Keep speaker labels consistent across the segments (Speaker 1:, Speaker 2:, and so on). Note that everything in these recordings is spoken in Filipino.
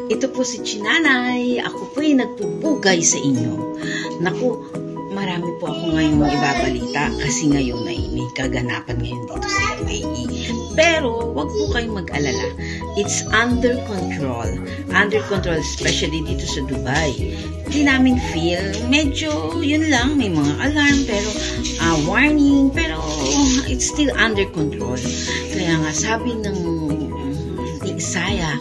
Speaker 1: Ito po si Chinanay. Ako po'y nagpupugay sa inyo. Naku, marami po ako ngayong ibabalita kasi ngayon ay may kaganapan ngayon dito sa UAE. Pero wag po kayong mag-alala. It's under control. Under control, especially dito sa Dubai. Hindi namin feel, medyo yun lang, may mga alarm, pero warning, pero it's still under control. Kaya nga sabi ng Isaiah,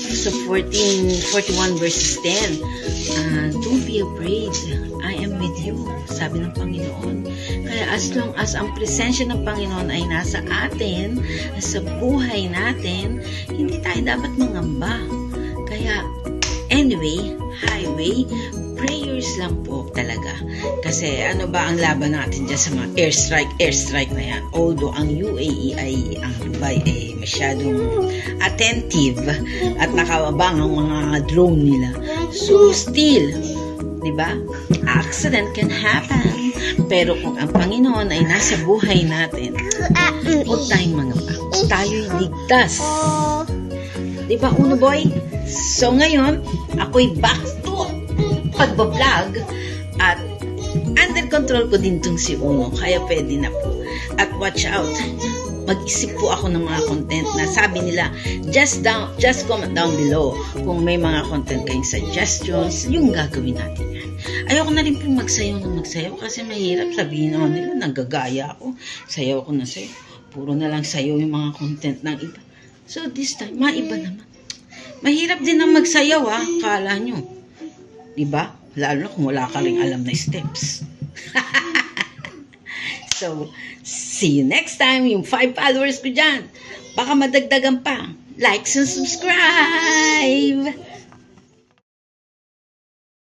Speaker 1: so 41 verses 10, don't be afraid, I am with you, sabi ng Panginoon. Kaya as long as ang presensya ng Panginoon ay nasa atin, sa buhay natin, hindi tayo dapat mangamba. Kaya anyway, highway, prayers lang po talaga. Kasi ano ba ang laban natin dyan sa mga airstrike na yan. Although ang UAE ang Dubai ay masyadong attentive at nakawabang ang mga drone nila. So still, di ba? Accident can happen. Pero kung ang Panginoon ay nasa buhay natin, huwag tayong mangamba. Tayo'y ligtas. Di ba, Uno Boy? So ngayon, ako'y back to pagbablog at under control ko din tong si Uno, kaya pwede na po. At watch out, mag-isip po ako ng mga content na sabi nila, just comment down below kung may mga content kayong suggestions, yung gagawin natin yan. Ayoko na rin po magsayaw kasi mahirap, sabihin naman nila, nanggagaya ako, sayaw ko na sayaw, puro na lang sayaw yung mga content ng iba. So this time, maiba naman. Mahirap din ang magsayaw kala nyo. Diba? Lalo na kung wala ka ring alam na steps. So, see you next time. Yung 5 followers ko dyan. Baka madagdagan pa. Like and subscribe!